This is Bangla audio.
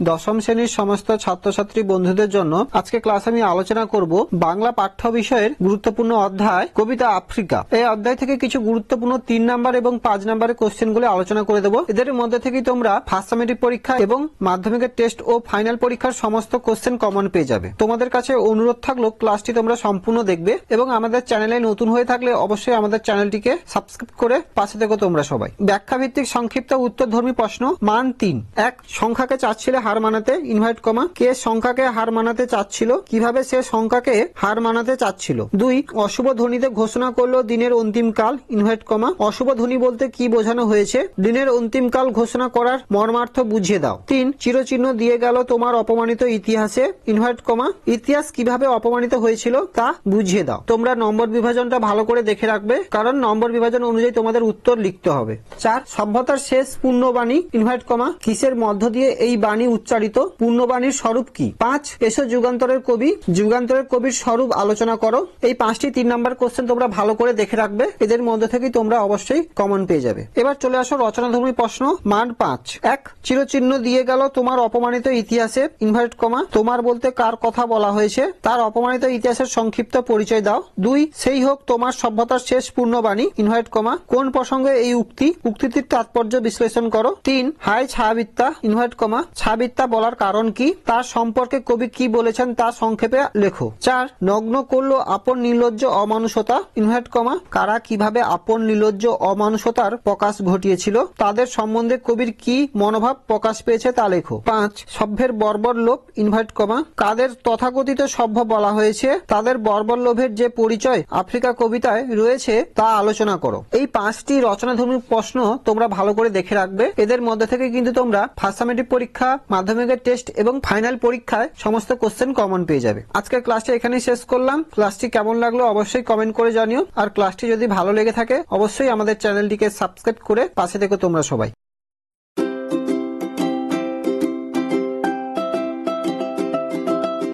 দশম শ্রেণীর সমস্ত ছাত্রছাত্রী বন্ধুদের জন্য আজকে ক্লাস আমি আলোচনা করব বাংলা পাঠ্য বিষয়ের গুরুত্বপূর্ণ অধ্যায় কবিতা আফ্রিকা। এই অধ্যায় থেকে কিছু গুরুত্বপূর্ণ 3 নাম্বার এবং 5 নাম্বারের কোশ্চেনগুলো আলোচনা করে দেব। এদের মধ্যে থেকে তোমরা ফার্স্ট সামেটিভ পরীক্ষা এবং মাধ্যমিকের টেস্ট ও ফাইনাল পরীক্ষার সমস্ত কোশ্চেন কমন পেয়ে যাবে। তোমাদের কাছে অনুরোধ থাকলো ক্লাসটি তোমরা সম্পূর্ণ দেখবে এবং আমাদের চ্যানেলে নতুন হয়ে থাকলে অবশ্যই আমাদের চ্যানেলটিকে সাবস্ক্রাইব করে পাশে থেকো তোমরা সবাই। ব্যাখ্যা ভিত্তিক সংক্ষিপ্ত উত্তরধর্মী প্রশ্ন। মান 3। 1 সংখ্যাকে চাচ্ছিলে হার মানাতে ইনভার্ট কমা, কে সংখ্যাকে হার মানাতে চাচ্ছিল, কিভাবে সে সংখ্যাকে হার মানাতে চাচ্ছিল। 2 অশুভ ধ্বনিতে ঘোষণা করলো দিনের অন্তিম কাল ইনভার্ট কমা, অশুভ ধ্বনি বলতে কি বোঝানো হয়েছে, দিনের অন্তিম কাল ঘোষণা করার মর্মার্থ বুঝিয়ে দাও। 3 চিরচিহ্ন দিয়ে গেল তোমার অপমানিত ইতিহাসে ইনভার্ট কমা, ইতিহাস কিভাবে অপমানিত হয়েছিল তা বুঝিয়ে দাও। তোমরা নম্বর বিভাজনটা ভালো করে দেখে রাখবে, কারণ নম্বর বিভাজন অনুযায়ী তোমাদের উত্তর লিখতে হবে। 4 সভ্যতার শেষ পূর্ণবাণী ইনভার্ট কমা, কিসের মধ্য দিয়ে এই বাণী উচ্চারিত, পূর্ণবাণীর স্বরূপ কি। 5 এসো যুগান্তরের কবি, যুগান্তরের কবির স্বরূপ আলোচনা করো। এই 5টি 3 নাম্বার কোশ্চেন তোমরা ভালো করে দেখে রাখবে, এদের মধ্যে থেকে তোমরা অবশ্যই কমন পেয়ে যাবে। এবার চলে আসো রচনাধর্মী প্রশ্ন। মান 5। 1 চিরচিহ্ন দিয়ে গেল তোমার অপমানিত ইতিহাসে ইনভার্ট কমা, তোমার বলতে কার কথা বলা হয়েছে, তার অপমানিত ইতিহাসের সংক্ষিপ্ত পরিচয় দাও। 2 সেই হোক তোমার সভ্যতার শেষ পূর্ণবাণী ইনভার্ট কমা, কোন প্রসঙ্গে এই উক্তি, উক্তিটির তাৎপর্য বিশ্লেষণ করো। 3 হাই ছায়াবিদ্যা ইনভার্ট কমা, ছায়াবিদ্যা বলার কারণ কি, তার সম্পর্কে কবি কি বলেছেন তা সংক্ষেপে লেখো। 4 নগ্ন করলো আপন নির্লজ্জ অমানুষতা ইনভার্ট কমা, কারা কিভাবে আপন নির্লজ্জ অমানুষতার প্রকাশ ঘটিয়েছিল, তাদের সম্বন্ধে কবির কি মনোভাব প্রকাশ পেয়েছে তা লেখো। 5 সভ্যের বর্বর লোভ ইনভার্ট কমা, কাদের তথাকথিত সভ্য বলা হয়েছে, তাদের বর্বর লোভের যে পরিচয় আফ্রিকা কবিতায় রয়েছে তা আলোচনা করো। এই 5টি রচনাধর্মী প্রশ্ন তোমরা ভালো করে দেখে রাখবে, এদের মধ্যে থেকে কিন্তু তোমরা ফার্স্ট সামেটিভ পরীক্ষা, মাধ্যমিকের টেস্ট এবং ফাইনাল পরীক্ষায় সমস্ত কোশ্চেন কমন পেয়ে যাবে। আজকের ক্লাসটি এখানেই শেষ করলাম। ক্লাসটি কেমন লাগলো অবশ্যই কমেন্ট করে জানিও, আর ক্লাসটি যদি ভালো লেগে থাকে অবশ্যই আমাদের চ্যানেলটিকে সাবস্ক্রাইব করে পাশে থেকো তোমরা সবাই।